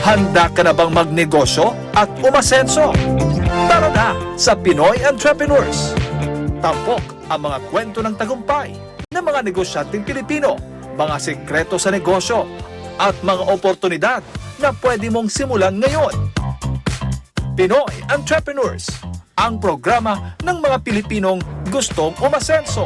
Handa ka na bang magnegosyo at umasenso? Tara na sa Pinoy Entrepreneurs. Tampok ang mga kwento ng tagumpay ng mga negosyanteng Pilipino, mga sekreto sa negosyo, at mga oportunidad na pwede mong simulan ngayon. Pinoy Entrepreneurs, ang programa ng mga Pilipinong gustong umasenso.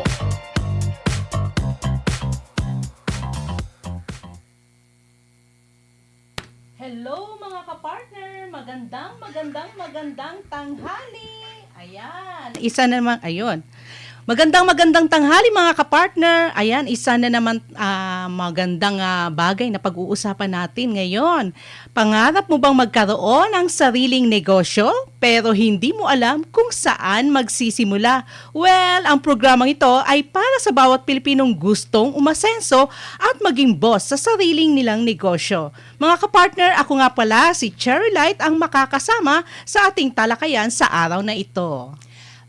Hello mga kapartner! Magandang tanghali! Ayan! Isa na naman, ayun. Magandang tanghali mga kapartner! Ayan, isa na naman magandang bagay na pag-uusapan natin ngayon. Pangarap mo bang magkaroon ng sariling negosyo pero hindi mo alam kung saan magsisimula? Well, ang programang ito ay para sa bawat Pilipinong gustong umasenso at maging boss sa sariling nilang negosyo. Mga kapartner, ako nga pala si Cherry Light ang makakasama sa ating talakayan sa araw na ito.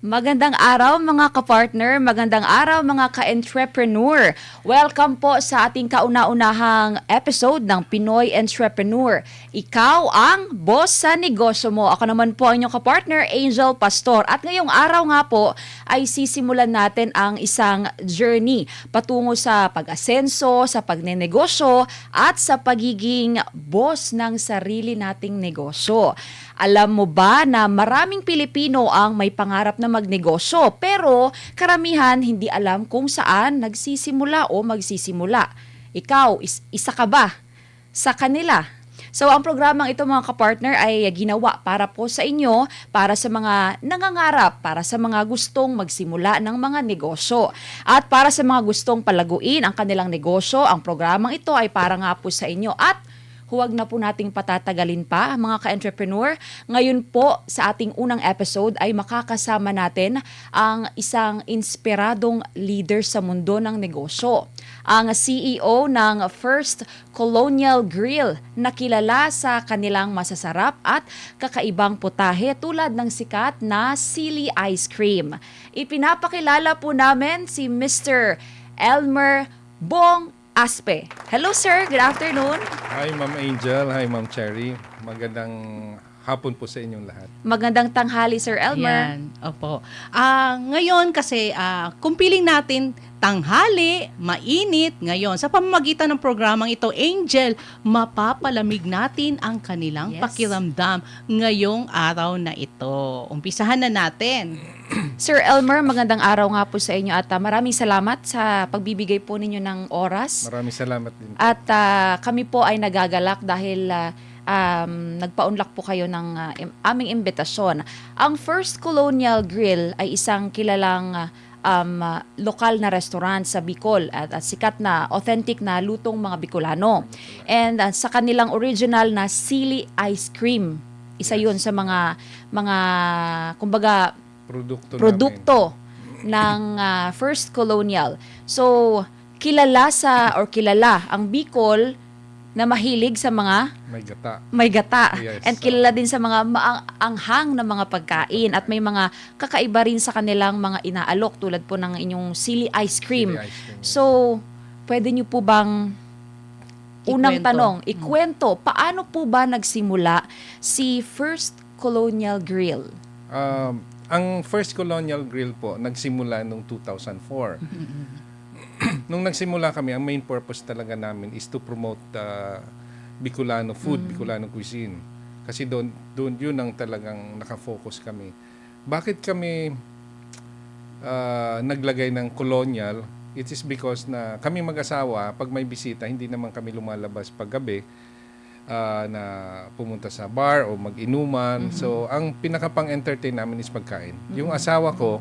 Magandang araw mga kapartner, magandang araw mga ka-entrepreneur. Welcome po sa ating kauna-unahang episode ng Pinoy Entrepreneur. Ikaw ang boss sa negosyo mo. Ako naman po ang inyong kapartner, Angel Pastor. At ngayong araw nga po ay sisimulan natin ang isang journey patungo sa pag-asenso, sa pagnenegosyo at sa pagiging boss ng sarili nating negosyo. Alam mo ba na maraming Pilipino ang may pangarap na magnegosyo pero karamihan hindi alam kung saan nagsisimula o magsisimula. Ikaw, isa ka ba sa kanila? So ang programang ito mga kapartner ay ginawa para po sa inyo, para sa mga nangangarap, para sa mga gustong magsimula ng mga negosyo. At para sa mga gustong palaguin ang kanilang negosyo, ang programang ito ay para nga po sa inyo. At huwag na po nating patatagalin pa mga ka-entrepreneur. Ngayon po sa ating unang episode ay makakasama natin ang isang inspiradong leader sa mundo ng negosyo. Ang CEO ng First Colonial Grill na kilala sa kanilang masasarap at kakaibang putahe tulad ng sikat na sili ice cream. Ipinapakilala po namin si Mr. Elmer Bong Aspe. Hello sir, good afternoon. Hi Ma'am Angel, hi Ma'am Cherry. Magandang hapon po sa inyong lahat. Magandang tanghali Sir Elmer. Ayan, opo. Ngayon kasi kung piling natin tanghali, mainit, ngayon sa pamamagitan ng programang ito, Angel, mapapalamig natin ang kanilang Yes. pakiramdam ngayong araw na ito. Umpisahan na natin. Sir Elmer, magandang araw nga po sa inyo at maraming salamat sa pagbibigay po ninyo ng oras. Maraming salamat din. At kami po ay nagagalak dahil nagpaunlak po kayo ng aming imbitasyon. Ang First Colonial Grill ay isang kilalang lokal na restaurant sa Bicol at sikat na authentic na lutong mga Bicolano. And sa kanilang original na sili ice cream, isa yun sa mga kumbaga produkto ng First Colonial. So kilala ang Bicol na mahilig sa mga May gata. may gata. Yes. And kilala din sa mga maanghang na mga pagkain at may mga kakaiba rin sa kanilang mga inaalok tulad po ng inyong sili ice cream. Sili ice cream. So, pwede niyo po bang unang Ikwento. tanong, ikwento, paano po ba nagsimula si First Colonial Grill? Ang First Colonial Grill po nagsimula noong 2004. Nung nagsimula kami, ang main purpose talaga namin is to promote Bicolano food, Bicolano cuisine. Kasi doon yun ang talagang nakafocus kami. Bakit kami naglagay ng colonial? It is because na kami mag-asawa, pag may bisita, hindi naman kami lumalabas paggabi na pumunta sa bar o mag-inuman. So, ang pinakapang-entertain namin is pagkain. Yung asawa ko,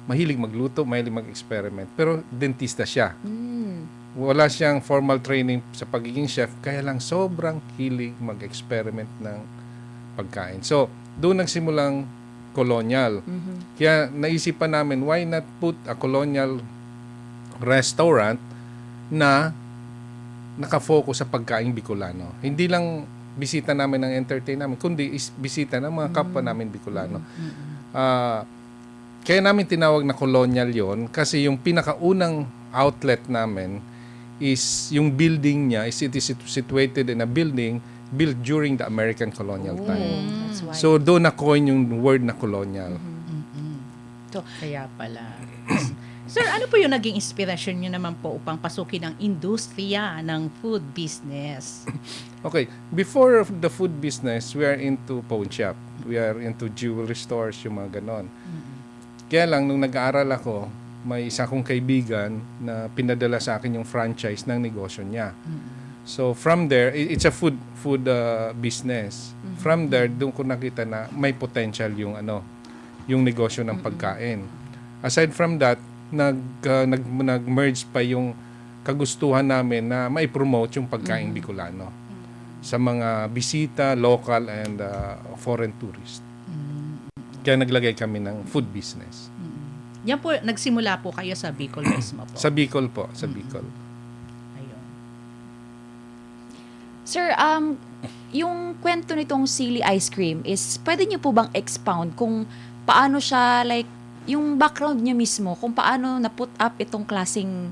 mahilig magluto, mahilig mag-experiment. Pero dentista siya. Wala siyang formal training sa pagiging chef, kaya lang sobrang hilig mag-experiment ng pagkain. So, doon nagsimulang colonial. Kaya naisipan namin, why not put a colonial restaurant na nakafocus sa pagkain Bicolano. Hindi lang bisita namin ng entertain namin, kundi is bisita ng mga kapwa namin Bicolano. Kaya namin tinawag na colonial yon kasi yung pinakaunang outlet namin is yung building niya, it is situated in a building built during the American colonial time. That's why. So doon na-coin yung word na colonial. Kaya pala. Sir, ano po yung naging inspirasyon nyo naman po upang pasukin ang industriya ng food business? Okay, before the food business, we are into pawn shop. We are into jewelry stores, yung mga ganon. Kaya lang, nung nag-aaral ako, may isa kong kaibigan na pinadala sa akin yung franchise ng negosyo niya. So from there, it's a food business. From there, doon ko nakita na may potential yung negosyo ng pagkain. Aside from that, nag-merge pa yung kagustuhan namin na mai-promote yung pagkain Bicolano sa mga bisita, local and foreign tourist. Kaya naglagay kami ng food business. Yan po, nagsimula po kayo sa Bicol mismo po. Sa Bicol po, sa Bicol. Ayun. Sir, yung kwento nitong sili ice cream is, pwede niyo po bang expound kung paano siya, like, yung background niya mismo, kung paano na-put up itong klaseng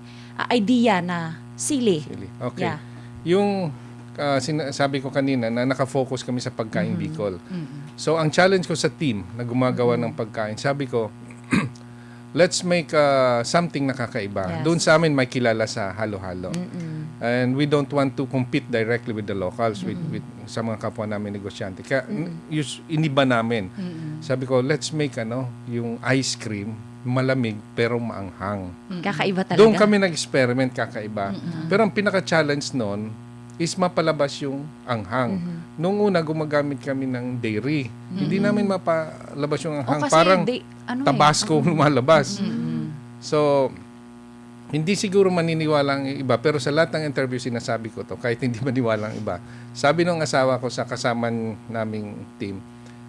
idea na sili? Really? Okay. Yeah. Yung sinasabi ko kanina na nakafocus kami sa pagkain Bicol. So, ang challenge ko sa team na gumagawa ng pagkain, sabi ko, let's make something nakakaiba. Yes. Doon sa amin may kilala sa halo-halo. And we don't want to compete directly with the locals, with sa mga kapwa namin negosyante. Kaya iniba namin. Sabi ko, let's make yung ice cream malamig pero maanghang. Kakaiba talaga. Doon kami nag-experiment, kakaiba. Pero ang pinaka-challenge noon is mapalabas yung anghang. Noong una, gumagamit kami ng dairy. Hindi namin mapalabas yung anghang. kasi Parang eh. Tabasco lumalabas. So, hindi siguro maniniwala ang iba. Pero sa lahat ng interview, sinasabi ko to kahit hindi maniwala ang iba. Sabi ng asawa ko sa kasama naming team,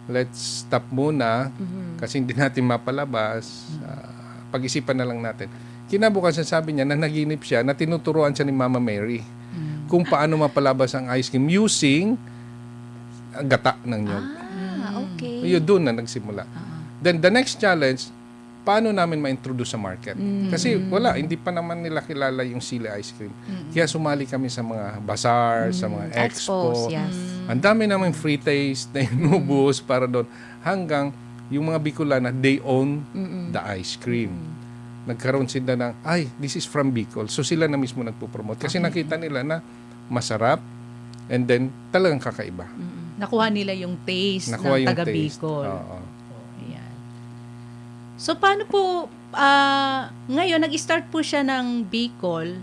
let's stop muna kasi hindi natin mapalabas. Pag-isipan na lang natin. Kinabukasan sabi niya na naginip siya na tinuturuan siya ni Mama Mary kung paano mapalabas ang ice cream using gata ng nyog. Okay. Yun, doon na nagsimula. Then the next challenge, paano namin ma-introduce sa market? Kasi hindi pa naman nila kilala yung sili ice cream. Kaya sumali kami sa mga bazaar, sa mga expo. Yes. Ang dami namin free taste na inubos para doon. Hanggang yung mga Bicolana, they own the ice cream. Nagkaroon sila ng, this is from Bicol. So sila na mismo nagpo-promote. Kasi nakita nila na masarap and then talagang kakaiba. Nakuha nila yung taste Nakuha ng yung taga taste. Bicol. Oo. Ayan. So, paano po, ngayon, nag-start po siya ng Bicol.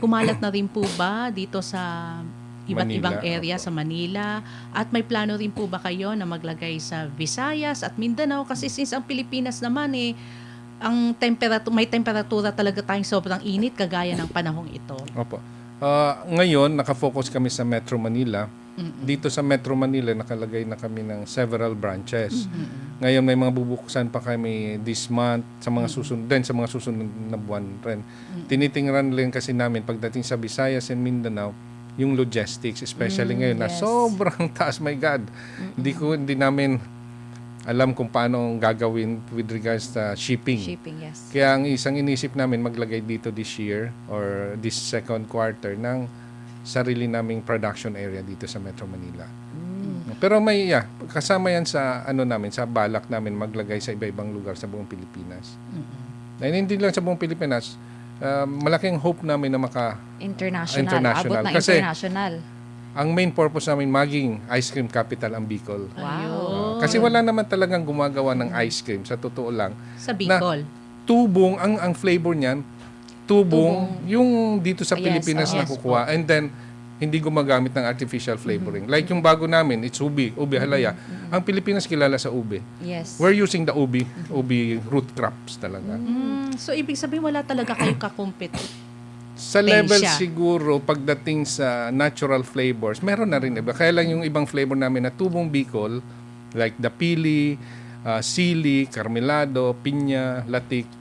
Kumalat na rin po ba dito sa iba't Manila, ibang area opo. sa Manila? At may plano rin po ba kayo na maglagay sa Visayas at Mindanao? Kasi since ang Pilipinas naman ang may temperatura talaga tayong sobrang init kagaya ng panahong ito. Opo. Ngayon, nakafocus kami sa Metro Manila. Dito sa Metro Manila, nakalagay na kami ng several branches. Ngayon, may mga bubuksan pa kami this month, sa mga susunod na buwan rin. Tinitingnan rin kasi namin pagdating sa Visayas and Mindanao, yung logistics, especially ngayon na yes. sobrang taas, my God. Hindi namin alam kung paano gagawin with regards to shipping. Shipping, yes. Kaya ang isang inisip namin maglagay dito this year or this second quarter ng sarili naming production area dito sa Metro Manila. Pero kasama yan sa sa balak namin maglagay sa iba-ibang lugar sa buong Pilipinas. And hindi lang sa buong Pilipinas, malaking hope namin na International. Abot ng Kasi international. ang main purpose namin maging ice cream capital ang Bicol. Wow. Kasi wala naman talagang gumagawa ng ice cream, sa totoo lang. Sa Bicol. Tubong, ang flavor niyan, tubong, yung dito sa Yes, Pilipinas yes nakukuha. And then, hindi gumagamit ng artificial flavoring. Like yung bago namin, it's ube halaya. Ang Pilipinas kilala sa ube. Yes. We're using the ube root crops talaga. So, ibig sabihin wala talaga kayo kakumpit. Sa level Pensya. siguro, pagdating sa natural flavors, meron na rin iba. Kaya lang yung ibang flavor namin na tubong Bicol, like the pili, sili, carmelado, pinya, latik,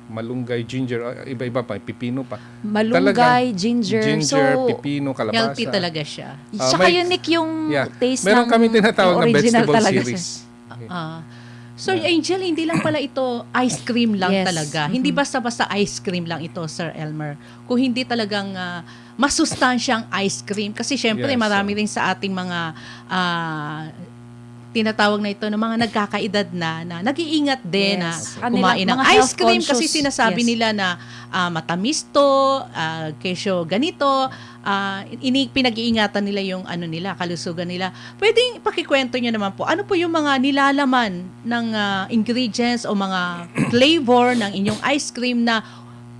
malunggay, ginger, iba-iba pa, pipino pa. Malunggay, ginger. So, pipino, kalabasa. Healthy talaga siya. Tsaka may- unique yung taste Meron ng kami tinatawag na original vegetable talaga series. siya. So, Angel, hindi lang pala ito ice cream lang Yes. talaga. Hindi basta-basta ice cream lang ito, Sir Elmer. Kung hindi talagang masustansyang ice cream. Kasi syempre, Yes, marami rin sa ating mga tinatawag na ito ng mga nagkakaedad na nag-iingat din na Yes. kumain ng Mga ice health cream kasi conscious. sinasabi Yes. nila na matamis to, kesyo ganito, pinag-iingatan nila yung kalusugan nila. Pwedeng pakikwento nyo naman po, ano po yung mga nilalaman ng ingredients o mga flavor ng inyong ice cream na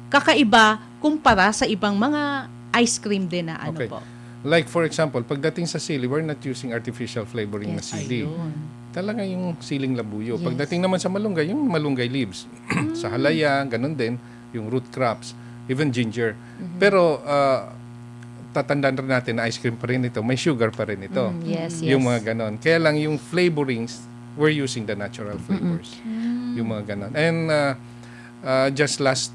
kakaiba kumpara sa ibang mga ice cream din na Okay. po? Like for example, pagdating sa sili, we're not using artificial flavoring na Yes. sili. Ayun. Talaga yung siling labuyo. Yes. Pagdating naman sa malunggay, yung malunggay leaves. Sa halaya, ganun din, yung root crops, even ginger. Pero tatandaan rin natin na ice cream pa rin ito, may sugar pa rin ito. Yes, yes. Yung mga ganon. Kaya lang yung flavorings, we're using the natural flavors. Yung mga ganon. And just last,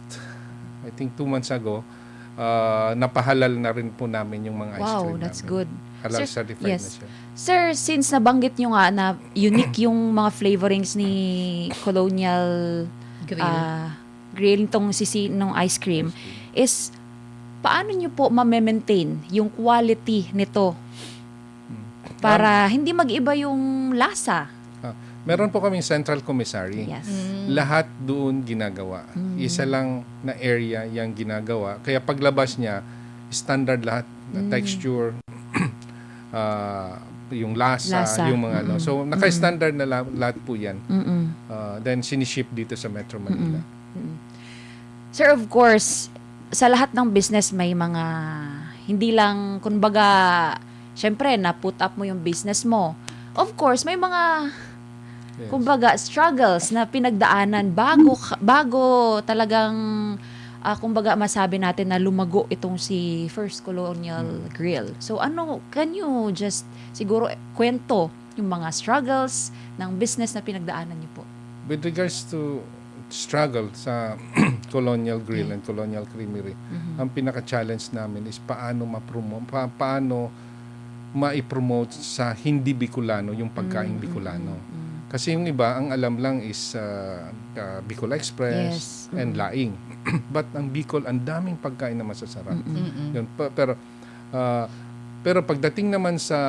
I think 2 months ago, napahalal na rin po namin yung mga ice Wow, cream that's namin. good. Halal Sir, certified yes. na siya. Sir, since nabanggit nyo nga na unique yung mga flavorings ni Colonial Grill tong nung ice cream, is paano nyo po ma-maintain yung quality nito para hindi mag-iba yung lasa? Meron po kaming central commissary. Yes. Lahat doon ginagawa. Isa lang na area yung ginagawa. Kaya paglabas niya, standard lahat. Na texture, yung lasa, yung mga ano. So, naka-standard na lahat po yan. Then, siniship dito sa Metro Manila. Sir, of course, sa lahat ng business may mga, hindi lang, kumbaga, syempre, na-put up mo yung business mo. Of course, may mga, Yes. kumbaga, struggles na pinagdaanan bago talagang, kumbaga, masabi natin na lumago itong si First Colonial Grill. So, can you just, siguro, kwento yung mga struggles ng business na pinagdaanan niyo po? With regards to struggle sa Colonial Grill and Colonial Creamery, ang pinaka-challenge namin is paano paano ma-promote sa hindi Bicolano yung pagkain Bicolano. Kasi yung iba, ang alam lang is Bicol Express Yes. and Laing. But ang Bicol, ang daming pagkain na masasarap. Yun. Pero pagdating naman sa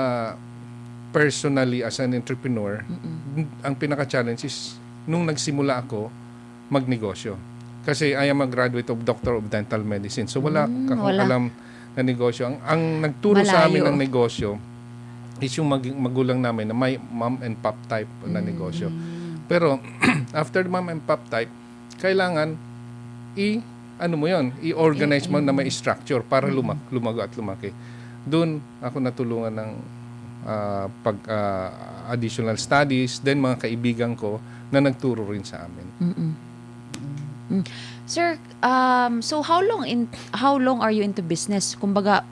personally as an entrepreneur, ang pinaka-challenge is nung nagsimula ako magnegosyo. Kasi I am a graduate of Doctor of Dental Medicine. So wala akong wala. alam na negosyo. Ang nagturo sa amin Malayo. ng negosyo is yung magulang namin na may mom and pop type na negosyo. Pero after mom and pop type, kailangan i-organize mo na may structure para lumago at lumaki. Doon ako natulungan ng additional studies, then mga kaibigan ko na nagturo rin sa amin. Sir, so how long are you into business? Kumbaga,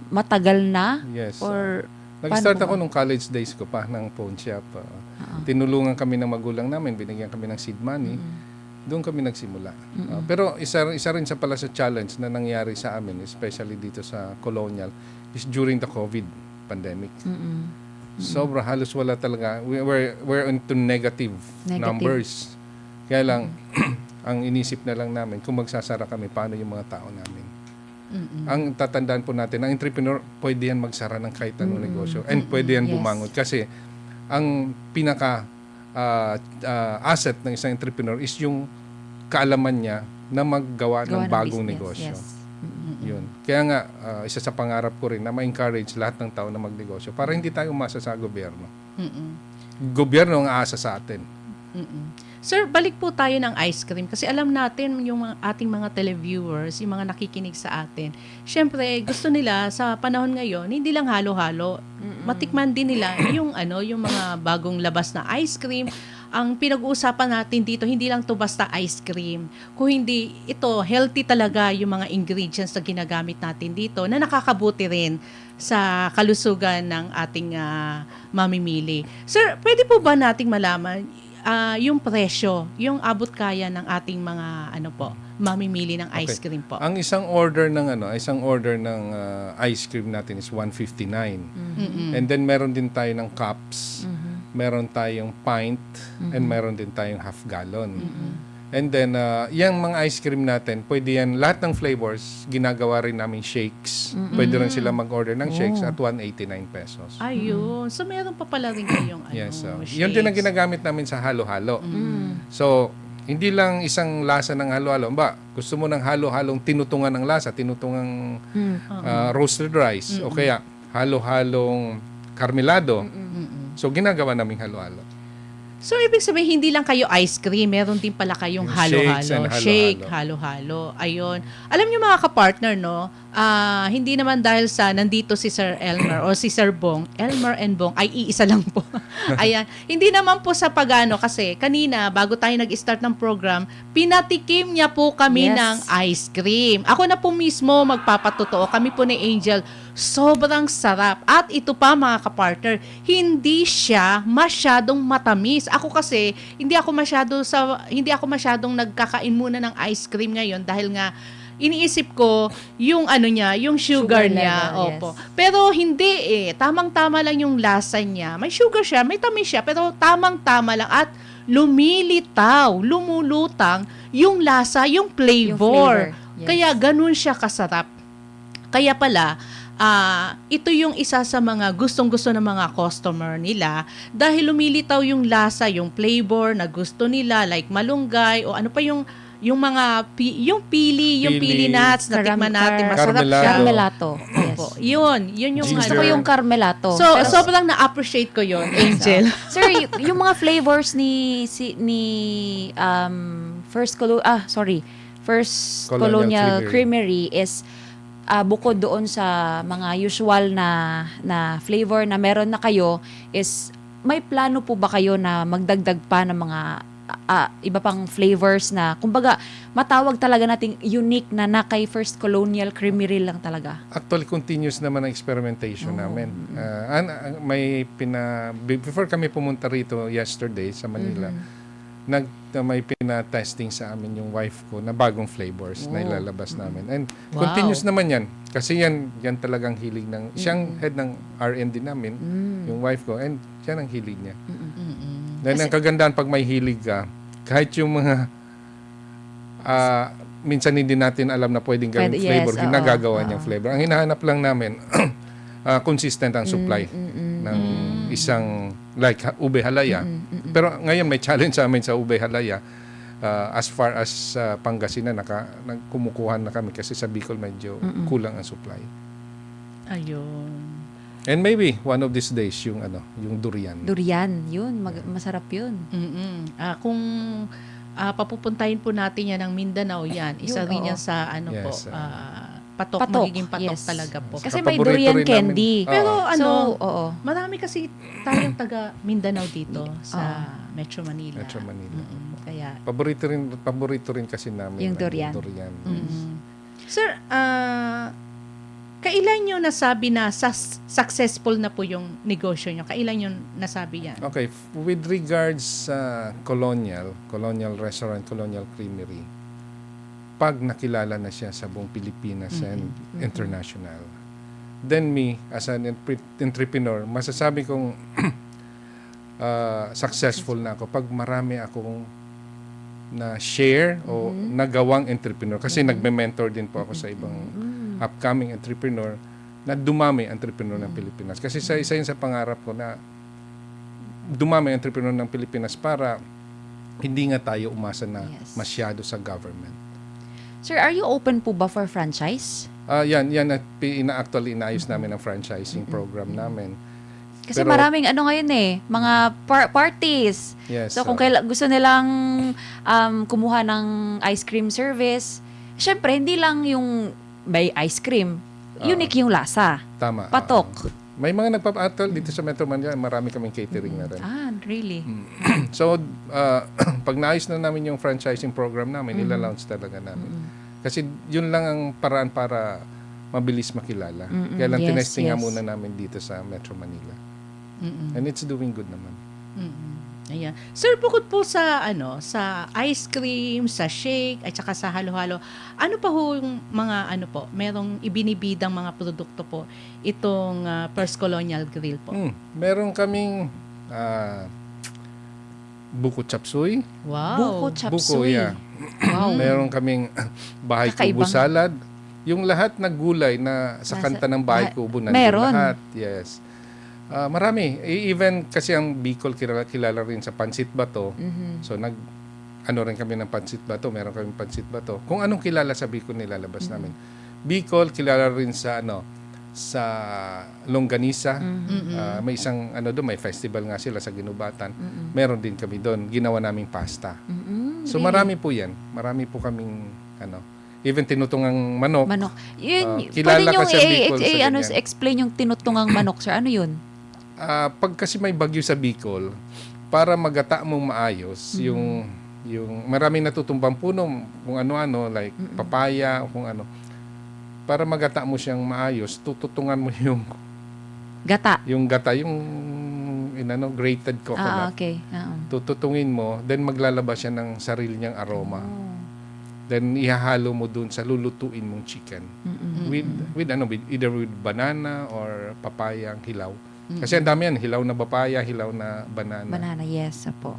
matagal na? Yes. Or Nag-start paano ako ba? nung college days ko pa ng pawn shop. Tinulungan kami ng magulang namin, binigyan kami ng seed money. Doon kami nagsimula. Pero isa rin sa pala sa challenge na nangyari sa amin, especially dito sa Colonial, is during the COVID pandemic. Sobra, halos wala talaga. We're into negative numbers. Kaya lang, ang inisip na lang namin, kung magsasara kami, paano yung mga tao namin? Ang tatandaan po natin, ang entrepreneur, pwede yan magsara ng kahit anong negosyo. And pwede yan Yes. bumangon. Kasi, ang pinaka asset ng isang entrepreneur is yung kaalaman niya na maggawa ng bagong business. negosyo. Yes. Yun. Kaya nga, isa sa pangarap ko rin na ma-encourage lahat ng tao na magnegosyo para hindi tayo umasa sa gobyerno. Gobyerno ang aasa sa atin. Sir, balik po tayo ng ice cream kasi alam natin yung ating mga televiewers, yung mga nakikinig sa atin. Syempre, gusto nila sa panahon ngayon, hindi lang halo-halo. Matikman din nila yung mga bagong labas na ice cream. Ang pinag-uusapan natin dito, hindi lang to basta ice cream. Kung hindi ito, healthy talaga yung mga ingredients na ginagamit natin dito na nakakabuti rin sa kalusugan ng ating mamimili. Sir, pwede po ba nating malaman yung presyo, yung abot kaya ng ating mga mamimili ng ice cream po? Ang isang order ng ice cream natin is $159. And then meron din tayo ng cups. meron tayong pint, and meron din tayong half gallon. And then, yung mga ice cream natin, pwede yan, lahat ng flavors, ginagawa rin namin shakes. Pwede rin sila mag-order ng shakes at 189 pesos. Ayun. So, meron pa pala rin kayong Yes, shakes. yun din ang ginagamit namin sa halo-halo. So, hindi lang isang lasa ng halo-halo. Gusto mo ng halo-halong tinutungan ng lasa, tinutungang roasted rice, o kaya halo-halong karmelado. So, ginagawa namin halo-halo. So, ibig sabihin, hindi lang kayo ice cream, meron din pala kayong Yung halo-halo. shakes and halo-halo. Shake, halo-halo. Ayun. Alam niyo mga kapartner, no? Hindi naman dahil sa nandito si Sir Elmer o si Sir Bong, Elmer and Bong, ay iisa lang po. Ayan. Hindi naman po sa pagano kasi kanina, bago tayo nag-start ng program, pinatikim niya po kami Yes. ng ice cream. Ako na po mismo magpapatotoo. Kami po ni Angel, sobrang sarap. At ito pa mga kapartner, hindi siya masyadong matamis. Ako kasi, hindi ako masyadong nagkakain muna ng ice cream ngayon dahil nga iniisip ko yung yung sugar Sugar niya. level, Opo. yes. Pero hindi Tamang-tama lang yung lasa niya. May sugar siya, may tamis siya, pero tamang-tama lang at lumilitaw, lumulutang yung lasa, yung flavor. Yes. Kaya ganun siya kasarap. Kaya pala, ito yung isa sa mga gustong-gusto ng mga customer nila dahil lumilitaw yung lasa, yung flavor na gusto nila like malunggay o ano pa yung mga yung pili nuts na tikman natin, masarap Carmelado. siya. Carmelato. Yes. Opo. Yun yung Ginger. Gusto ko yung carmelato. So, Pero- sobrang na-appreciate ko yun, Angel. Sir, yung mga flavors ni First Colonial Colonial Creamery Creamery is bukod doon sa mga usual na flavor na meron na kayo, is may plano po ba kayo na magdagdag pa ng mga iba pang flavors na kumbaga matawag talaga nating unique na kay First Colonial Creamery lang talaga? Actually, continuous naman ang experimentation namin. Before kami pumunta rito yesterday sa Manila, may pina-testing sa amin yung wife ko na bagong flavors na ilalabas namin. And Wow. continuous naman yan. Kasi yan talagang hilig ng, siyang head ng R&D namin, yung wife ko, and yan ang hilig niya. Then ang kagandahan pag may hilig ka, kahit yung mga minsan hindi natin alam na pwedeng gawing Pwede, flavor, yes, ginagawa oo. niyang flavor. Ang hinahanap lang namin, consistent ang supply ng isang like ube halaya. Pero ngayon may challenge sa amin sa ube halaya. As far as Pangasinan, kumukuha na kami kasi sa Bicol medyo kulang ang supply. Ayun. And maybe one of these days yung durian. Durian, yun. Masarap yun. Kung papupuntahin po natin yan ng Mindanao, yan. Isa Yun, rin oo. yan sa Yes, patok, magiging patok yes. talaga po. Kasi Paborito may durian rin candy. namin. Pero So, oo. marami kasi tayong taga Mindanao dito sa Metro Manila. Metro Manila. Kaya, Paborito rin kasi namin Yung ang durian. Sir, kailan nyo nasabi na successful na po yung negosyo nyo? Kailan nyo nasabi yan? Okay, with regards sa Colonial Restaurant, Colonial Creamery, pag nakilala na siya sa buong Pilipinas and international, then me, as an entrepreneur, masasabi kong successful na ako pag marami akong na share o nagawang entrepreneur. Kasi nagme-mentor din po ako sa ibang upcoming entrepreneur na dumami entrepreneur ng Pilipinas. Kasi isa yun sa pangarap ko na dumami entrepreneur ng Pilipinas para hindi nga tayo umasa na Yes. masyado sa government. Sir, are you open po ba for franchise? Yan at actually inaayos namin ang franchising program namin. Kasi Pero- maraming ngayon mga parties. Yes. So kung gusto nilang kumuha ng ice cream service, syempre hindi lang yung may ice cream, unique yung lasa. Tama. Patok. May mga nagpapa-actual dito sa Metro Manila, marami kaming catering na rin. Really? So, pag naayos na namin yung franchising program namin, ila-launch talaga namin. Kasi yun lang ang paraan para mabilis makilala. Kaya lang Yes, tinesting nga yes. muna namin dito sa Metro Manila. And it's doing good naman. Ayan. Sir, bukod po sa sa ice cream, sa shake, at saka sa halo-halo, ano pa ho yung mga merong ibinibidang mga produkto po itong First Colonial Grill po? Meron kaming Buko chapsuy. Wow. Buko chapsuy. Buko, yeah. Wow. Meron kaming bahay kubo Kakaibang- salad. Yung lahat na gulay na sa Nasa- kanta ng bahay kubo nandun meron. lahat. Yes. Marami. Even kasi ang Bicol kilala rin sa pansit bato. Mhm. So ano rin kami ng pansit bato, meron kami pansit bato. Kung anong kilala sa Bicol nilalabas namin. Bicol kilala rin sa sa longganisa. May isang doon, may festival nga sila sa Ginubatan. Meron din kami doon. Ginawa naming pasta. So marami po 'yan. Marami po kaming even tinutungang manok. Manok. Yun, kilala pwede nyo kasi ang Bicol sa ganyan. explain yung tinutungang manok, sir. Ano yun? Pag kasi may bagyo sa Bicol, para magata mong maayos, yung maraming natutumbang puno, kung ano-ano, like papaya, o kung ano. Para magata mo siyang maayos, tututungan mo yung Gata. gata, yung grated coconut. Okay. Tututungin mo, then maglalabas siya ng sarili niyang aroma. Oh. Then ihahalo mo dun sa lulutuin mong chicken. With either with banana or papayang hilaw. Kasi ang dami yan, hilaw na papaya, hilaw na banana. Banana, yes. Apo.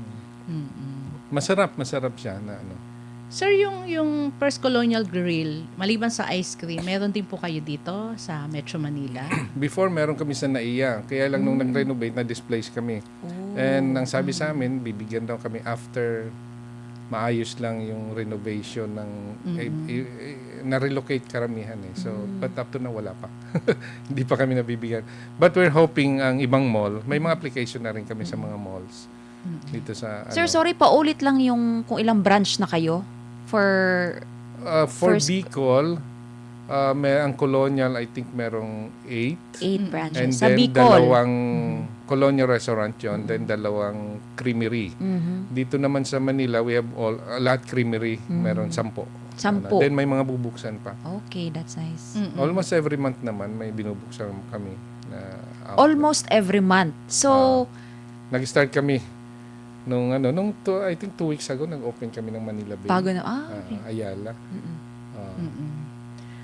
Masarap siya na Sir, yung First Colonial Grill, maliban sa ice cream, meron din po kayo dito sa Metro Manila? Before meron kami sa NAIA, kaya lang nung nag-renovate na displace kami. And ang sabi sa amin, bibigyan daw kami after maayos lang yung renovation ng na-relocate karamihan So, but up to now wala pa. Hindi pa kami nabibigyan. But we're hoping ang ibang mall, may mga application na rin kami sa mga malls. Dito sa Sir, sorry, paulit lang yung kung ilang branch na kayo for for first- Bicol, ang Colonial, I think merong 8. 8 branches. And Sa then Bicol. dalawang Colonial restaurant yun, then dalawang creamery. Dito naman sa Manila, we have lahat creamery, meron 10. 10. Then may mga bubuksan pa. Okay, that's nice. Almost every month naman may binubuksan kami na outlet. Almost every month. So, Nag-start kami I think 2 weeks ago nag-open kami ng Manila Bay. bago na. Okay. Ayala.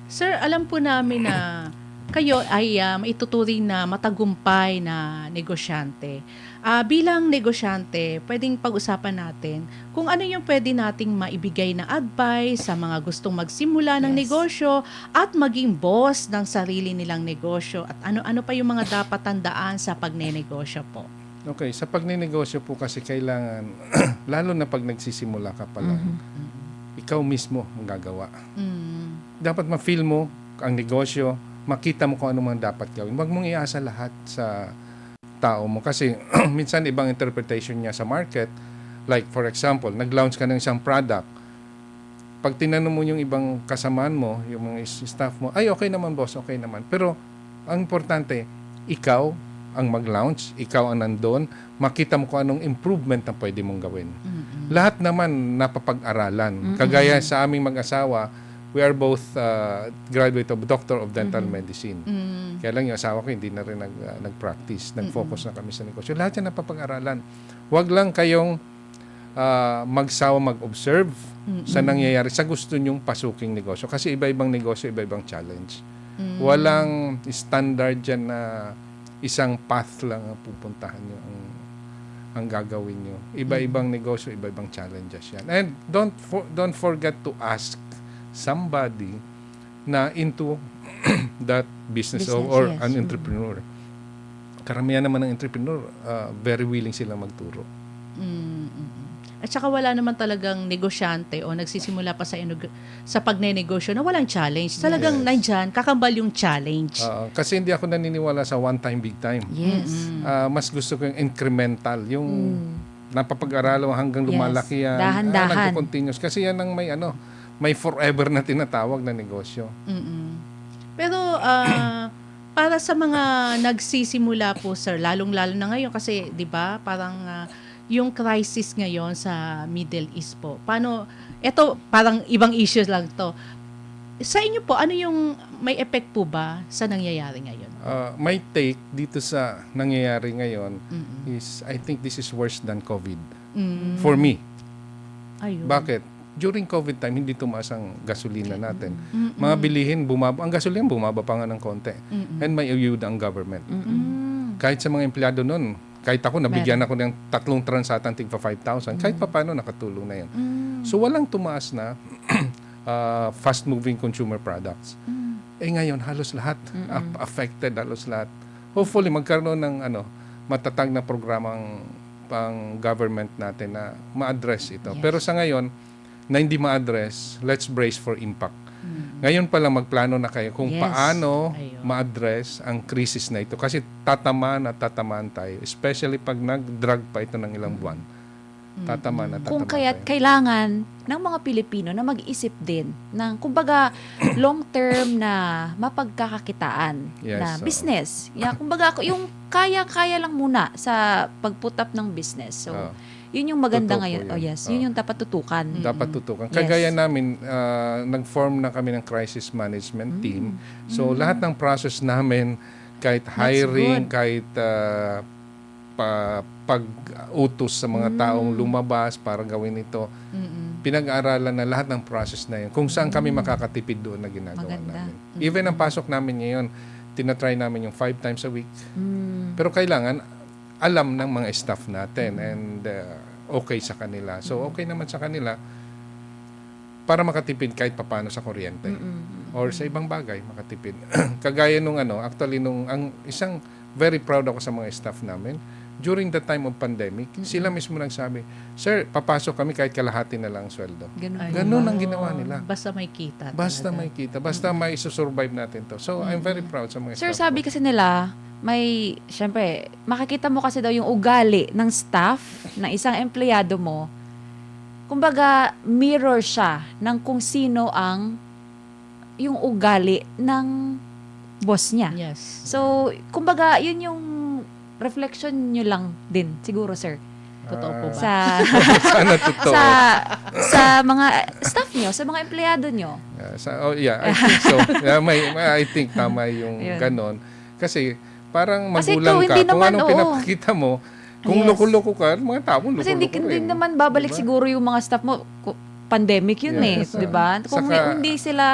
Sir, alam po namin na kayo ay maituturing na matagumpay na negosyante. Bilang negosyante, pwedeng pag-usapan natin kung ano yung pwede nating maibigay na advice sa mga gustong magsimula ng Yes. negosyo at maging boss ng sarili nilang negosyo at ano-ano pa yung mga dapat tandaan sa pagnenegosyo po. Okay, sa pagnenegosyo po kasi kailangan, lalo na pag nagsisimula ka pa lang, ikaw mismo ang gagawa. Dapat ma-feel mo ang negosyo, makita mo kung ano man dapat gawin. Huwag mong iasa lahat sa tao mo. Kasi minsan ibang interpretation niya sa market. Like for example, nag-launch ka ng isang product. Pag tinanong mo yung ibang kasamaan mo, yung mga staff mo, ay okay naman boss, okay naman. Pero ang importante, ikaw ang mag-launch, ikaw ang nandun, makita mo kung anong improvement na pwede mong gawin. Lahat naman napapag-aralan. Kagaya sa aming mag-asawa, we are both graduate of Doctor of Dental Medicine. Kaya lang yung asawa ko hindi na rin nag-practice. Nag-focus na kami sa negosyo. Lahat yan napapag-aralan. Huwag lang kayong magsawa mag-observe sa nangyayari sa gusto nyong pasuking negosyo. Kasi iba-ibang negosyo, iba-ibang challenge. Walang standard dyan na isang path lang ang pupuntahan nyo ang gagawin nyo. Iba-ibang negosyo, iba-ibang challenges yan. And don't forget to ask somebody na into that business, or yes. an entrepreneur. Karamihan naman ng entrepreneur, very willing silang magturo. At saka wala naman talagang negosyante o nagsisimula pa sa pagnenegosyo na walang challenge. Talagang nandyan, kakambal yung challenge. Kasi hindi ako naniniwala sa one time, big time. Yes. Mas gusto ko yung incremental, yung napapag-aralan hanggang lumalaki yan. Dahan-dahan. Nagko-continuous. Kasi yan ang may forever na tinatawag na negosyo. Pero para sa mga nagsisimula po, sir, lalong-lalo na ngayon kasi 'di ba, parang yung crisis ngayon sa Middle East po. Paano ito parang ibang issues lang 'to. Sa inyo po, ano yung may effect po ba sa nangyayari ngayon? My take dito sa nangyayari ngayon is I think this is worse than COVID. For me. Ayun. Bakit? During COVID time, hindi tumaas ang gasolina natin. Mga bilihin, ang gasolina bumaba pa nga ng konti. And may ayuda ang government. Kahit sa mga empleyado noon, kahit ako, nabigyan ako ng 3 transatan tigpa 5,000, kahit pa paano nakatulong na yun. So walang tumaas na fast-moving consumer products. Ngayon, halos lahat affected, halos lahat. Hopefully, magkaroon ng matatag na programang pang government natin na ma-address ito. Yes. Pero sa ngayon, na hindi ma-address, let's brace for impact. Ngayon pa lang magplano na kayo kung Yes. paano Ayun. ma-address ang crisis na ito. Kasi tatamaan tayo. Especially pag nag-drug pa ito ng ilang buwan. Tatamaan Kung kaya't tayo. kailangan ng mga Pilipino na mag-isip din ng kumbaga long-term na mapagkakakitaan Yes, na oo. business. Kumbaga yung kaya-kaya lang muna sa pag-put up ng business. So, Oo. yun yung maganda Totoo po ngayon. yun. Oh yes, Oo. yun yung dapat tutukan. Dapat tutukan. Yes. Kagaya namin, nag-form na kami ng crisis management team. So, lahat ng process namin, kahit hiring, good. kahit pag-utos sa mga taong lumabas para gawin ito, pinag-aaralan na lahat ng process na yun. Kung saan kami makakatipid doon na ginagawa Maganda. namin. Even ang pasok namin ngayon, tinatry namin yung 5 times a week. Pero kailangan alam ng mga staff natin and okay sa kanila. So, okay naman sa kanila para makatipid kahit papano sa kuryente. Or sa ibang bagay, makatipid. Kagaya nung actually ang isang very proud ako sa mga staff namin. During the time of pandemic, sila mismo nagsabi, "Sir, papasok kami kahit kalahati na lang ang sweldo." Ganun. Ganun ang ginawa nila. Basta may kita. Basta talaga. may kita, basta may survive natin to. So, I'm very proud sa mga Sir, staff sabi ko. kasi nila, syempre, makikita mo kasi daw yung ugali ng staff, ng isang empleyado mo. Kumbaga, mirror siya ng kung sino yung ugali ng boss niya. Yes. So, kumbaga, yun yung reflection nyo lang din, siguro, sir. Totoo po ba? Sa, Sana totoo. sa mga staff nyo, sa mga empleyado nyo. I think so. I think tama yung Ayun. ganon. Kasi parang Kasi magulang ikaw, ka. hindi Kung naman, anong oo. pinapakita mo, kung Yes. loko-loko ka, mga tao loko-loko Kasi hindi rin. naman babalik Diba? siguro yung mga staff mo. Pandemic yun Yes, di ba? Kung saka, hindi sila,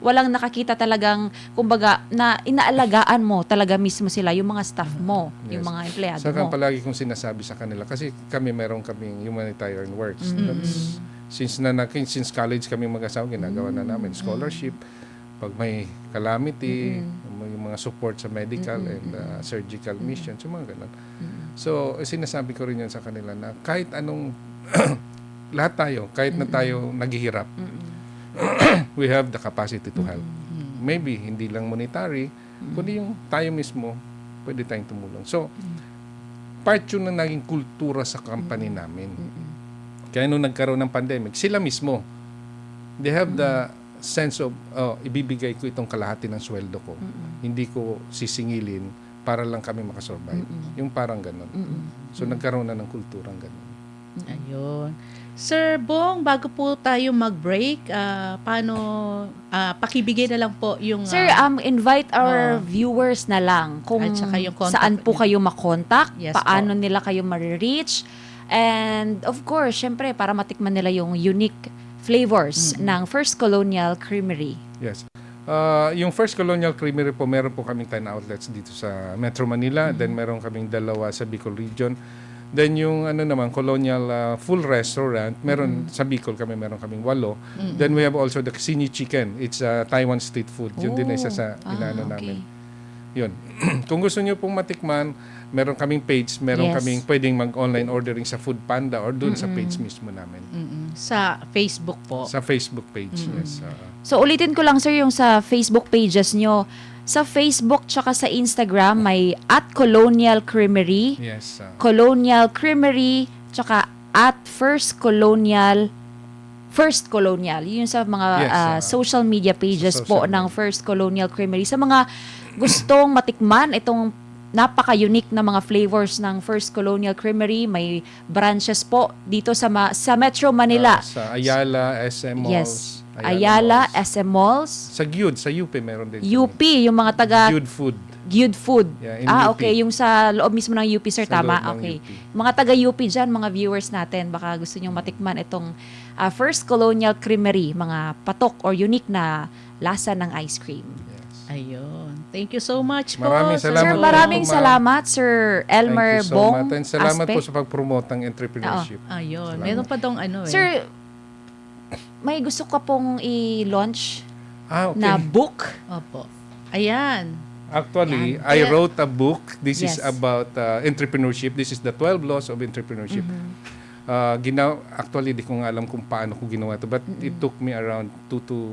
walang nakakita talagang, kumbaga, na inaalagaan mo talaga mismo sila, yung mga staff mo, Yes. yung mga empleyado Saka mo. palagi kong sinasabi sa kanila, kasi meron kaming humanitarian works. That's, since college kami mag-asawa, ginagawa na namin scholarship. Pag may calamity, may mga support sa medical and surgical missions, yung mga ganun. So, sinasabi ko rin yan sa kanila na kahit anong lahat tayo, kahit na tayo naghihirap, we have the capacity to help. Maybe, hindi lang monetary, kundi yung tayo mismo, pwede tayong tumulong. So, part yun na naging kultura sa company namin. Kaya nung nagkaroon ng pandemic, sila mismo, they have the sense of, ibibigay ko itong kalahati ng sweldo ko. Hindi ko sisingilin para lang kami makasurvive. Yung parang ganun. So, nagkaroon na ng kulturang ganun. Ayun. Sir Bong, bago po tayo mag-break, pakibigay na lang po yung... Sir, invite our viewers na lang kung At saka yung contact saan po niyo. kayo makontak, Yes paano nila kayo ma-reach, and of course, syempre, para matikman nila yung unique flavors ng First Colonial Creamery. Yes. Yung First Colonial Creamery po, meron po kaming 10 outlets dito sa Metro Manila. Then meron kaming 2 sa Bicol Region. Then yung Colonial full restaurant, meron sa Bicol meron kaming 8. Then we have also the Sini Chicken. It's Taiwan street food. Yun din isa sa inaano namin. Yun. Kung gusto niyo pong matikman, meron kaming page, meron Yes. kaming pwedeng mag-online ordering sa Food Panda or doon sa page mismo namin. Sa Facebook po. Sa Facebook page, yes. So, ulitin ko lang, sir, yung sa Facebook pages nyo. Sa Facebook tsaka sa Instagram, may @Colonial Creamery, Yes. Colonial Creamery, tsaka @First Colonial. Yun sa mga Yes, social media pages sa po social ng media. First Colonial Creamery. Sa mga gustong matikman itong napaka-unique na mga flavors ng First Colonial Creamery, may branches po dito sa Metro Manila. Sa Ayala, SM Malls. Yes. Ayala, Malls. SM Malls, Sa Gyud, sa UP meron din. UP, yung mga taga Gyud Food. Gyud Food. Yeah, in UP. Okay, yung sa loob mismo ng UP, sir, Sa tama? loob ng Okay. UP. Mga taga UP dyan, mga viewers natin, baka gusto nyo matikman itong First Colonial Creamery, mga patok or unique na lasa ng ice cream. Yes. Ayun. Thank you so much po. Maraming Sir salamat Sir, Bong. po. maraming Ma'am. salamat, Sir Elmer Thank you so Bong much. And salamat Aspe. po sa pag-promote ng entrepreneurship. Ayun, Salamat. meron pa tong ano eh. Sir, may gusto ka pong i-launch Okay. na book? Opo. Ayan. Actually, Yan. I wrote a book. This is Yes. about entrepreneurship. This is the 12 laws of entrepreneurship. Actually, di ko nga alam kung paano ko ginawa ito. But it took me around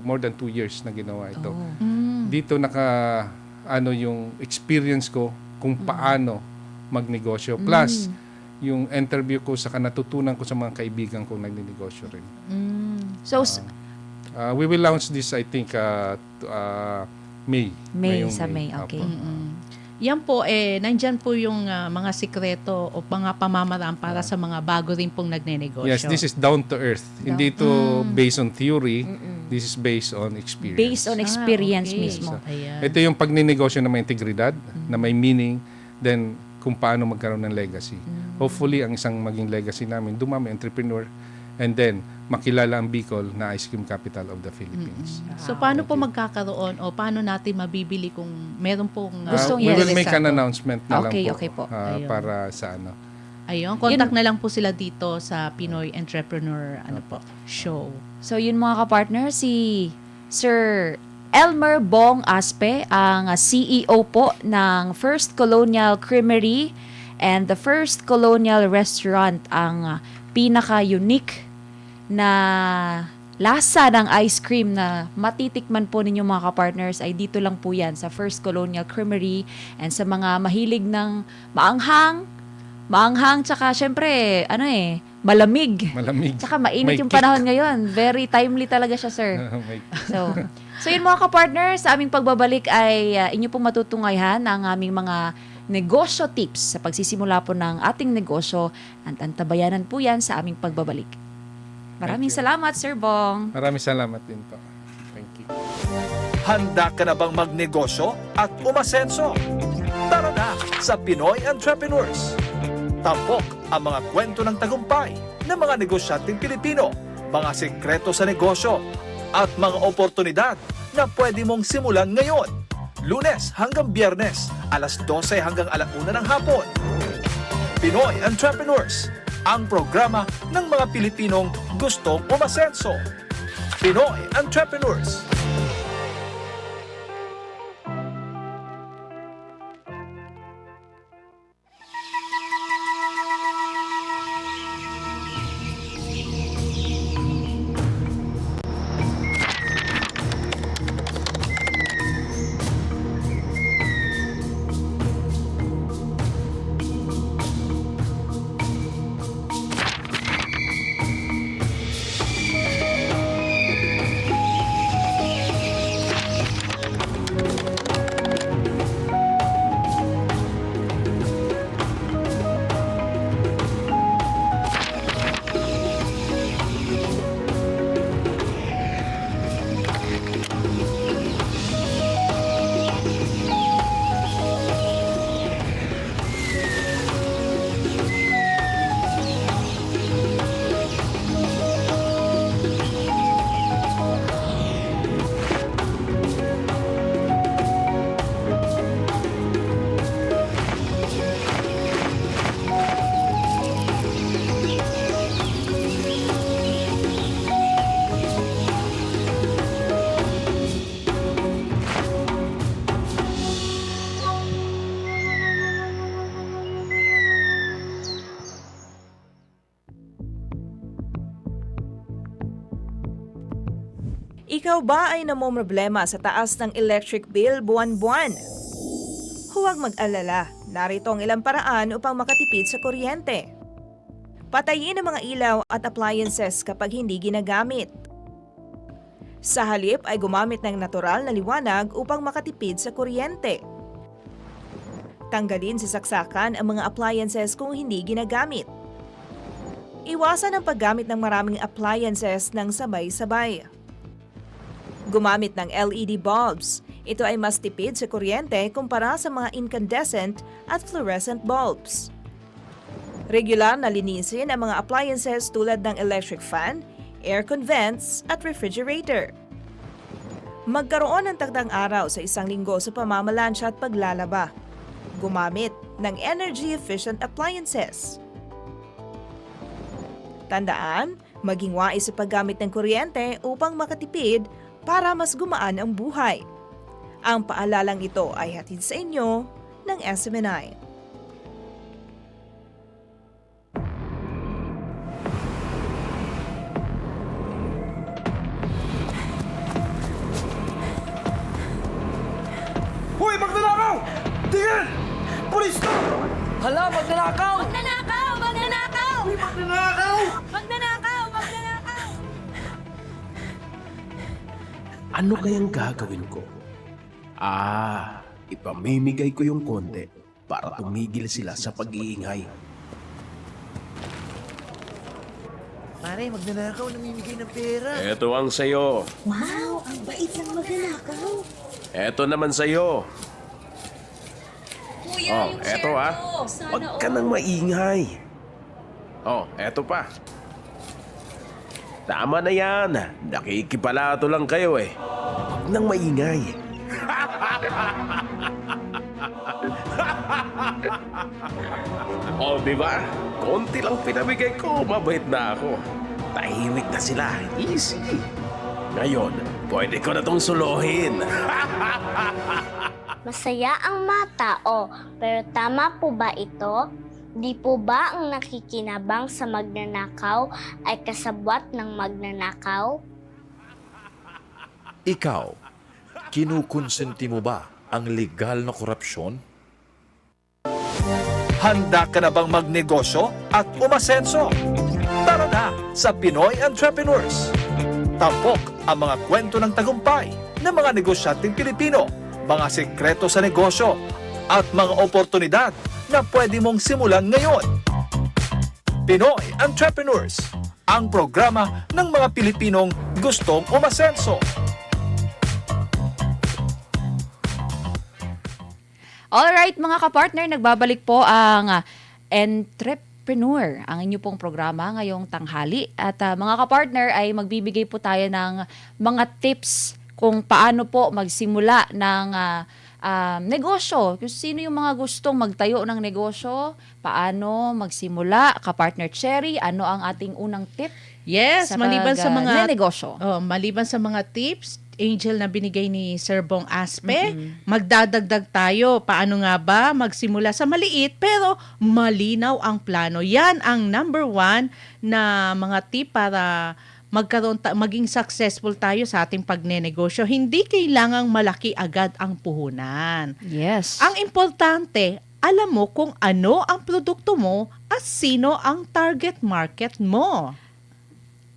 more than 2 years na ginawa ito. Oh. Dito yung experience ko kung paano magnegosyo. Plus, yung interview ko sa natutunan ko sa mga kaibigan ko nagninegosyo rin. So, We will launch this, I think, May. May, Ngayong sa May, okay. Apo. Yan po, nandyan po yung mga sikreto o mga pamamaraan para sa mga bago rin pong nagnenegosyo. Yes, this is down to earth. Hindi to based on theory. This is based on experience. based on experience okay. mismo. Ayan. Ito yung pagninegosyo na may integridad, na may meaning, then kung paano magkaroon ng legacy. Hopefully, ang isang maging legacy namin, dumami entrepreneur, and then makilala ang Bicol na ice cream capital of the Philippines. So, paano po magkakaroon o paano natin mabibili kung meron pong Gustong We will make interesado? an announcement na Okay, lang po, okay po. Ayun. para sa ano. Ayun, contact na lang po sila dito sa Pinoy Entrepreneur Show. So, yun mga kapartner, si Sir Elmer Bong Aspe, ang CEO po ng First Colonial Creamery and the First Colonial Restaurant, ang pinaka-unique na lasa ng ice cream na matitikman po ninyo mga kapartners ay dito lang po yan sa First Colonial Creamery. And sa mga mahilig ng maanghang, tsaka syempre, malamig. Malamig. Tsaka mainit May yung kick. panahon ngayon. Very timely talaga siya, sir. So yun mga kapartner, sa aming pagbabalik ay inyo pong matutungayhan ang aming mga negosyo tips sa pagsisimula po ng ating negosyo. Antabayanan po yan sa aming pagbabalik. Maraming Thank you. salamat, Sir Bong. Maraming salamat din po. Thank you. Handa ka na bang magnegosyo at umasenso? Tara na sa Pinoy Entrepreneurs. Tampok ang mga kwento ng tagumpay ng mga negosyanteng Pilipino, mga sekreto sa negosyo, at mga oportunidad na pwede mong simulan ngayon. Lunes hanggang Biyernes, alas 12 hanggang alauna ng hapon. Pinoy Entrepreneurs, ang programa ng mga Pilipinong gustong umasenso. Pinoy Entrepreneurs. Ikaw ba ay namomroblema sa taas ng electric bill buwan-buwan? Huwag mag-alala, narito ang ilang paraan upang makatipid sa kuryente. Patayin ang mga ilaw at appliances kapag hindi ginagamit. Sa halip ay gumamit ng natural na liwanag upang makatipid sa kuryente. Tanggalin sa saksakan ang mga appliances kung hindi ginagamit. Iwasan ang paggamit ng maraming appliances ng sabay-sabay. Gumamit ng LED bulbs. Ito ay mas tipid sa kuryente kumpara sa mga incandescent at fluorescent bulbs. Regular na linisin ang mga appliances tulad ng electric fan, aircon vents at refrigerator. Magkaroon ng takdang araw sa isang linggo sa pamamalansya at paglalaba. Gumamit ng energy-efficient appliances. Tandaan, maging wais sa paggamit ng kuryente upang makatipid para mas gumaan ang buhay. Ang paalalang ito ay hatid sa inyo ng SMNI. Hoy, magnanakaw! Tingnan! Pulis to! Hala, magnanakaw! Magnanakaw! Magnanakaw! Hoy, magnanakaw! Magnanakaw! Magnanakaw! Ano kayang gagawin ko? Ipamimigay ko yung konti para tumigil sila sa pag-iingay. Pare, magnanakaw, namimigay ng pera. Eto ang sayo. Wow! Ang bait ng magnanakaw! Eto naman sayo. Kuya, Oh, yung eto share ah. ko! Sana Huwag ka nang maingay. Oh, eto pa. Tama na yan. Nakikipalato lang kayo eh. Huwag nang maingay. Oh, di ba? Konti lang pinamigay ko, mabait na ako. Tahimik na sila. Easy. Ngayon, pwede ko na tong suluhin. Masaya ang mga tao, pero tama po ba ito? Di po ba ang nakikinabang sa magnanakaw ay kasabwat ng magnanakaw? Ikaw, kinukonsenti mo ba ang legal na korupsyon? Handa ka na bang magnegosyo at umasenso? Tara na sa Pinoy Entrepreneurs. Tampok ang mga kwento ng tagumpay ng mga negosyanteng Pilipino, mga sekreto sa negosyo, at mga oportunidad na pwede mong simulan ngayon. Pinoy Entrepreneurs, ang programa ng mga Pilipinong gustong umasenso. Alright mga kapartner, nagbabalik po ang Entrepreneur, ang inyo pong programa ngayong tanghali. At mga kapartner ay magbibigay po tayo ng mga tips kung paano po magsimula ng negosyo. Kung sino yung mga gustong magtayo ng negosyo, paano magsimula. Kapartner Cherry, ano ang ating unang tip? Yes, maliban sa mga negosyo. maliban sa mga tips, Angel, na binigay ni Sir Bong Aspe, magdadagdag tayo. Paano nga ba magsimula sa maliit pero malinaw ang plano? Yan ang number 1 na mga tip para maging successful tayo sa ating pagnenegosyo. Hindi kailangang malaki agad ang puhunan. Yes. Ang importante, alam mo kung ano ang produkto mo at sino ang target market mo.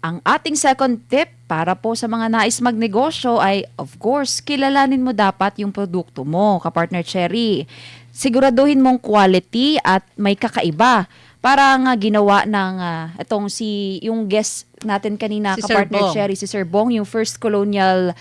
Ang ating second tip para po sa mga nais magnegosyo ay, of course, kilalanin mo dapat yung produkto mo, kapartner Cherry. Siguraduhin mong quality at may kakaiba. Para nga ginawa ng yung guest natin kanina, Si Sir kapartner Bong. Cherry, si Sir Bong, yung First Colonial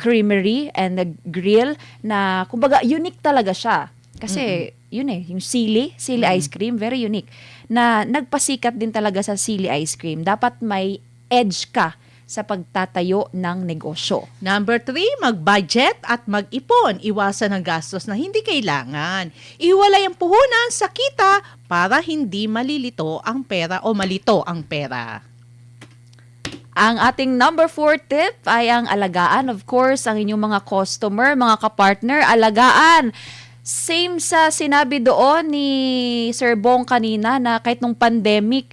Creamery and the Grill na, kumbaga, unique talaga siya. Kasi, yun yung sili ice cream, very unique. Na nagpasikat din talaga sa sili ice cream. Dapat may edge ka sa pagtatayo ng negosyo. Number 3, mag-budget at mag-ipon. Iwasan ang gastos na hindi kailangan. Iwalay ang puhunan sa kita para hindi malilito ang pera o malito ang pera. Ang ating number 4 tip ay ang alagaan, of course, ang inyong mga customer, mga kapartner, alagaan. Same sa sinabi doon ni Sir Bong kanina na kahit nung pandemic,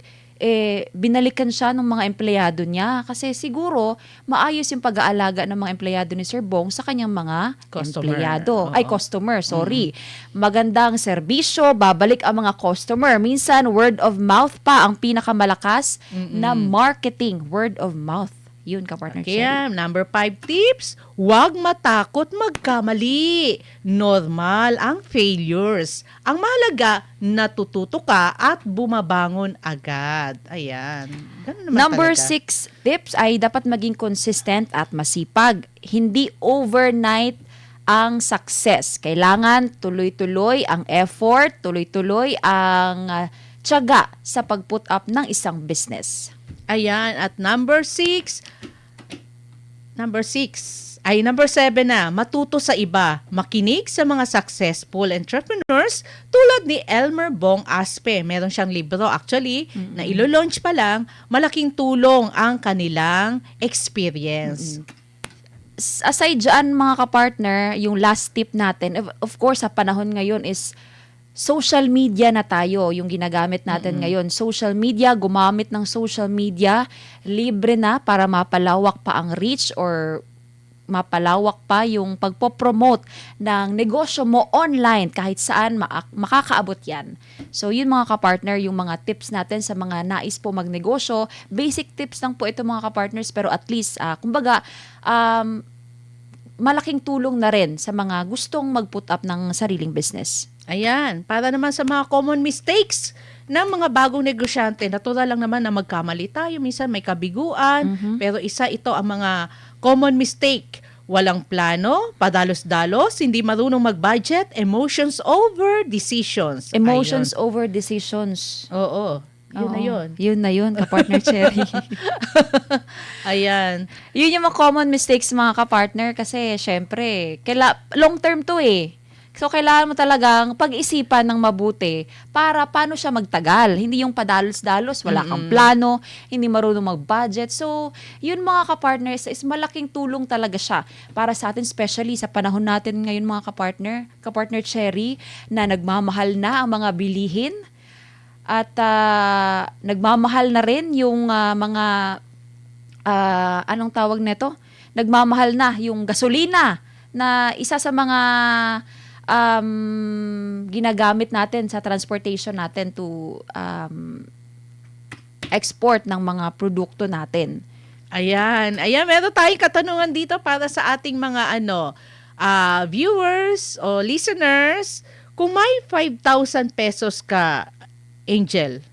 binalikan siya ng mga empleyado niya. Kasi siguro, maayos yung pag-aalaga ng mga empleyado ni Sir Bong sa kanyang mga Customer. empleyado. Oo. Customer, sorry. Magandang serbisyo, babalik ang mga customer. Minsan, word of mouth pa ang pinakamalakas na marketing. Word of mouth. Yun, kapartner Cherry. Kaya, number 5 tips, huwag matakot magkamali. Normal ang failures. Ang mahalaga, natututo ka at bumabangon agad. Ayan. Ganun naman Number talaga. 6 tips ay dapat maging consistent at masipag. Hindi overnight ang success. Kailangan tuloy-tuloy ang effort, tuloy-tuloy ang tiyaga sa pag-put up ng isang business. Ayan, at number 6, Ay, number 7 na, matuto sa iba. Makinig sa mga successful entrepreneurs tulad ni Elmer Bong Aspe. Meron siyang libro actually na ilo-launch pa lang. Malaking tulong ang kanilang experience. Aside dyan, mga kapartner, yung last tip natin, of course, sa panahon ngayon is social media na tayo, yung ginagamit natin ngayon. Social media, gumamit ng social media, libre na para mapalawak pa ang reach or mapalawak pa yung pagpopromote ng negosyo mo online kahit saan makakaabot yan. So yun mga kapartner, yung mga tips natin sa mga nais po magnegosyo. Basic tips lang po ito mga kapartners, pero at least, kumbaga, malaking tulong na rin sa mga gustong mag-put up ng sariling business. Ayan, para naman sa mga common mistakes ng mga bagong negosyante, natural lang naman na magkamali tayo. Minsan may kabiguan, pero isa ito ang mga common mistake. Walang plano, padalos-dalos, hindi marunong mag-budget, emotions over decisions. Emotions Ayun. over decisions. Oo, yun na yun. Yun na yun, kapartner Cherry. Ayan. Yun yung mga common mistakes mga kapartner kasi syempre, long term to eh. So, kailangan mo talagang pag-isipan ng mabuti para paano siya magtagal. Hindi yung padalos-dalos, wala kang plano, hindi marunong mag-budget. So, yun mga kapartners, is malaking tulong talaga siya para sa atin, especially sa panahon natin ngayon mga kapartner Cherry, na nagmamahal na ang mga bilihin at nagmamahal na rin yung mga, anong tawag nito? Nagmamahal na yung gasolina na isa sa mga ginagamit natin sa transportation natin to export ng mga produkto natin. Ayan, meron tayong katanungan dito para sa ating mga viewers o listeners. Kung may 5,000 pesos ka, Angel,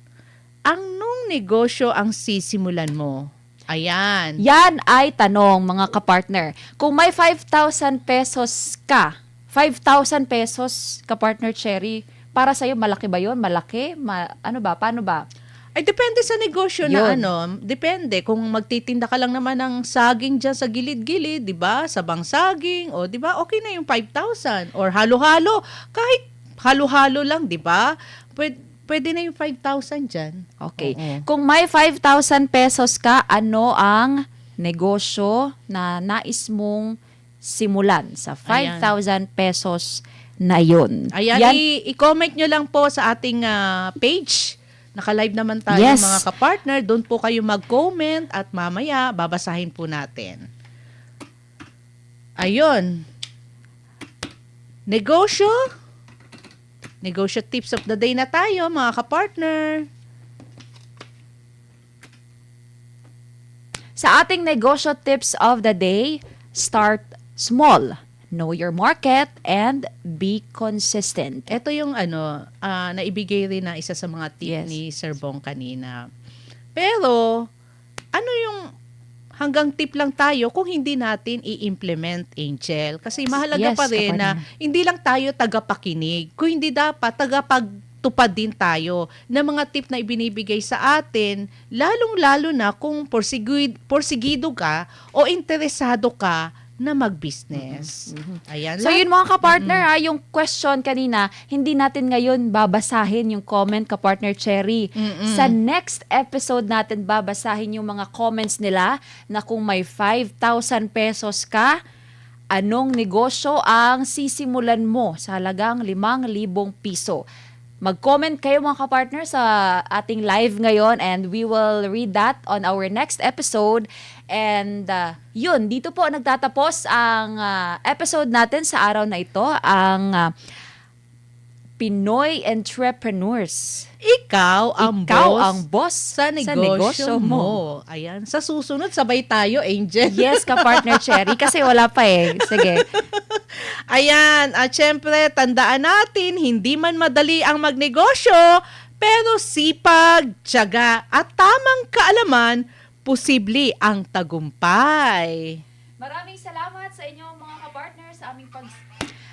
anong negosyo ang sisimulan mo? Ayan. Yan ay tanong mga kapartner. Kung may 5,000 pesos ka, 5,000 pesos kapartner Cherry, para sa'yo malaki ba yun? Malaki? Ano ba? Paano ba? Ay, depende sa negosyo Yun. na depende. Kung magtitinda ka lang naman ng saging dyan sa gilid-gilid, di ba? Sabang saging, o di ba? Okay na yung 5,000. Or halo-halo. Kahit halo-halo lang, di ba? Pwede na yung 5,000 dyan. Okay. Oo. Kung may 5,000 pesos ka, ano ang negosyo na nais mong simulan sa 5,000 pesos na yun? Ayan, Yan. i-comment nyo lang po sa ating page. Naka-live naman tayo Yes. mga kapartner. Doon po kayo mag-comment at mamaya babasahin po natin. Ayun. Negosyo tips of the day na tayo mga kapartner. Sa ating negosyo tips of the day, start small. Know your market and be consistent. Ito yung naibigay rin na isa sa mga tip Yes. ni Sir Bong kanina. Pero, ano yung hanggang tip lang tayo kung hindi natin i-implement, Angel? Kasi mahalaga Yes, pa rin na hindi lang tayo tagapakinig. Kung hindi dapat, tagapagtupad din tayo ng mga tip na ibinibigay sa atin, lalong-lalo na kung porsigido ka o interesado ka na mag-business. Ayan So lang. yun mga kapartner, yung question kanina, hindi natin ngayon babasahin yung comment kapartner Cherry. Sa next episode natin babasahin yung mga comments nila na kung may 5,000 pesos ka, anong negosyo ang sisimulan mo sa halagang 5,000 piso. Mag-comment kayo mga kapartner sa ating live ngayon and we will read that on our next episode. And yun, dito po nagtatapos ang episode natin sa araw na ito, ang Pinoy Entrepreneurs. Ikaw ang boss sa negosyo mo. Ayan. Sa susunod, sabay tayo, Angel. Yes, kapartner Cherry, kasi wala pa eh. Sige. Ayan. At syempre, tandaan natin, hindi man madali ang magnegosyo, pero sipag, tiyaga, at tamang kaalaman, posible ang tagumpay. Maraming salamat sa inyo mga kapartner sa aming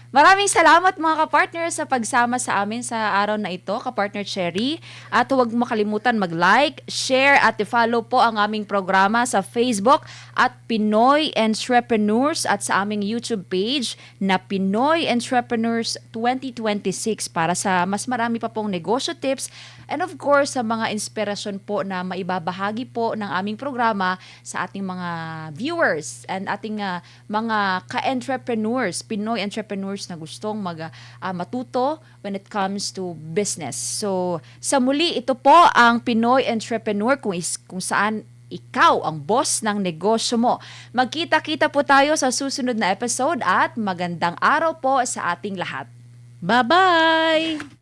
Maraming salamat mga kapartner sa pagsama sa amin sa araw na ito, kapartner Cherry. At huwag makalimutan mag-like, share at i-follow po ang aming programa sa Facebook at Pinoy Entrepreneurs at sa aming YouTube page na Pinoy Entrepreneurs 2026 para sa mas marami pa pong negosyo tips and of course sa mga inspirasyon po na maibabahagi po ng aming programa sa ating mga viewers and ating mga ka-entrepreneurs, Pinoy entrepreneurs na gustong matuto when it comes to business. So, sa muli, ito po ang Pinoy Entrepreneur kung saan ikaw ang boss ng negosyo mo. Magkita-kita po tayo sa susunod na episode at magandang araw po sa ating lahat. Bye-bye!